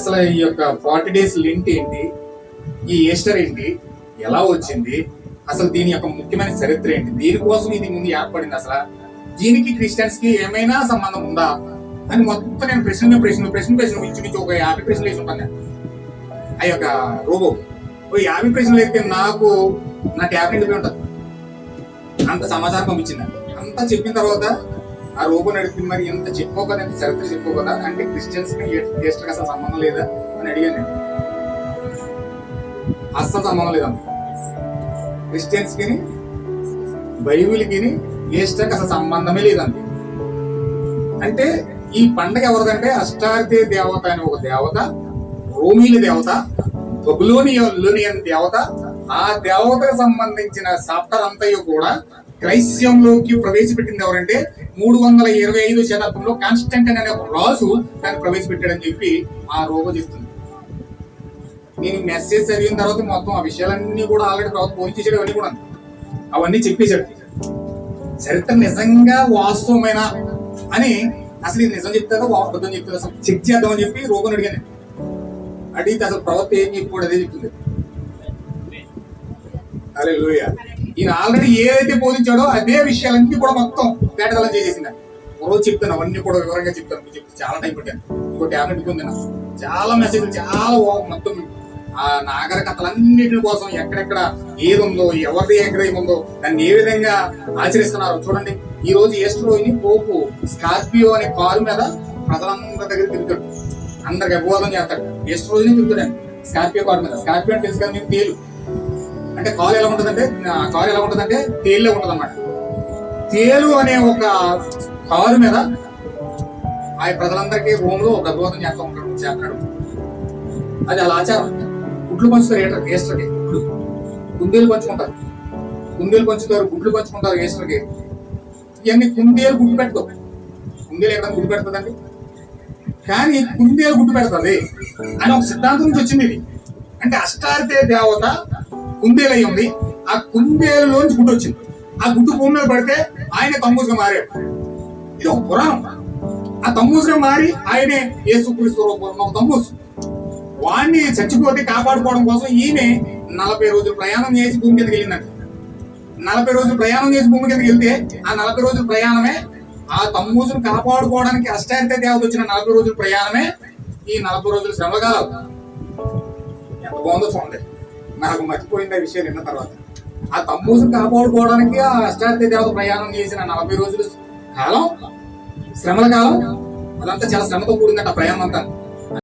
అసలు ఈ యొక్క 40 days లింట్ ఏంటి, ఈ ఈస్టర్ ఏంటి, ఎలా వచ్చింది, అసలు దీని యొక్క ముఖ్యమైన చరిత్ర ఏంటి, దీనికోసం ఇది ముందు ఏర్పడింది, అసలు దీనికి క్రిస్టియన్స్ కి ఏమైనా సంబంధం ఉందా అని మొత్తం నేను ప్రశ్న ఇంచుమించు ఒక 50 ప్రశ్నలు వేసి ఉంటాను. ఆ యొక్క రోబో ఓ 50 ప్రశ్నలు అయితే నాకు నా ట్యాబ్ నిండిపోయి ఉంటుంది. అంత సమాచారం పంపించింది. అంతా చెప్పిన తర్వాత ఆ రోబో నడిపింది, మరి ఎంత చెప్పుకోకదా, ఎంత చరిత్ర చెప్పుకోకదా అంటే క్రిస్టియన్స్ కి ఈస్టర్ అసలు సంబంధం లేదా అని అడిగాను నేను. అస్సలు సంబంధం లేదమ్మా. క్రిస్టియన్స్ కి బైబిల్ కి ఈస్టర్ అసలు సంబంధమే లేదండి. అంటే ఈ పండగ ఎవరిదంటే అష్టార్థి దేవత అనే ఒక దేవత, రోమీల దేవత, బబులోనియన్ దేవత, ఆ దేవతకు సంబంధించిన చాప్టర్ అంతయు కూడా క్రైస్తవంలోకి ప్రవేశపెట్టింది ఎవరంటే 325 శతాబ్దంలో కాన్స్టంటైన్ అనే ఒక రాజు దాన్ని ప్రవేశపెట్టాడని చెప్పి ఆ రోగ చెప్తుంది. నేను మెసేజ్ చదివిన తర్వాత మొత్తం ఆ విషయాలన్నీ కూడా ఆల్రెడీ తర్వాత ఫోన్ చేసాడు, అవన్నీ కూడా అవన్నీ చెప్పేశాడు. చరిత్ర నిజంగా వాస్తవమైన అని అసలు ఇది నిజం చెప్తారో అబద్ధం చెప్తారో అసలు చెక్ చేద్దామని చెప్పి రోగం అడిగాను. అడిగితే అసలు ప్రవక్త ఏం చెప్పాడు అదే చెప్తుంది. హల్లెలూయా. ఈయన ఆల్రెడీ ఏదైతే బోధించాడో అదే విషయాలన్నీ కూడా మొత్తం తేటదలం చేసేసింది. ఒకరోజు చెప్తాను, అవన్నీ కూడా వివరంగా చెప్తాను. చెప్తే చాలా టైం పట్టాను. ఇంకో ట్యాబ్లెట్ ఉంది, చాలా మెసేజ్లు, చాలా మొత్తం ఆ నాగరికతలన్నిటి కోసం ఎక్కడెక్కడ ఏది ఉందో, ఎవరిది ఎక్కడ ఉందో, దాన్ని ఏ విధంగా ఆచరిస్తున్నారు చూడండి. ఈ రోజు ఈస్టర్ రోజుని పోపు స్కార్పియో అనే కారు మీద ప్రజలందరి దగ్గర తిరుగుతాడు, అందరికి అభివాదం చేస్తాడు. ఈస్టర్ రోజుని తిరుగుతాడు స్కార్పియో కారు మీద. స్కార్పియో అంటే తెలుసు కదా మీకు, తేలు అంటే కారు ఎలా ఉంటుందంటే తేలులో ఉంటుంది అన్నమాట. తేలు అనే ఒక కారు మీద ఆ ప్రజలందరికీ రోమ్ లో ఒక అభివాదం చేస్తాడు. అది అలా ఆచారం. గుడ్లు పంచుతారు ఈస్టర్కి, కుందేలు పంచుకుంటారు, గుడ్లు పంచుకుంటారు ఈస్టర్కి. ఇవన్నీ కుందేలు గుడ్డు పెడతావు. కుందేలు ఎక్కడ గుడ్డు పెడుతుందండి? కానీ కుందేలు గుడ్డు పెడుతుంది అని ఒక సిద్ధాంతం నుంచి వచ్చింది ఇది. అంటే అష్టార్థి దేవత కుందేలు అయి ఉంది, ఆ కుందేలులోంచి గుడ్డు వచ్చింది. ఆ గుడ్డు భూమి మీద పడితే ఆయన తమ్మూసుగా మారాడు. ఇది ఒక పురాణం. ఆ తమ్మూసుగా మారి ఆయనే యేసుక్రీస్తు రూపంలో ఒక తమ్మూసు. వాడిని చచ్చిపోతే కాపాడుకోవడం కోసం ఈమె 40 రోజులు ప్రయాణం చేసి భూమి కిందకి వెళ్ళిందంట. 40 రోజులు ప్రయాణం చేసి భూమి కిందకి వెళ్తే ఆ 40 రోజుల ప్రయాణమే ఆ తమ్మూసును కాపాడుకోవడానికి అష్టార్థి దేవత వచ్చిన 40 రోజుల ప్రయాణమే ఈ 40 రోజుల శ్రమకాలం. ఎంత బాగుందో చూడండి. నాకు మర్చిపోయింది ఆ విషయం విన్న తర్వాత. ఆ తమ్మూసును కాపాడుకోవడానికి ఆ అష్టార్థి దేవత ప్రయాణం చేసిన 40 రోజుల కాలం, శ్రమల కాలం, అదంతా చాలా శ్రమతో కూడిందట ఆ ప్రయాణం అంతా.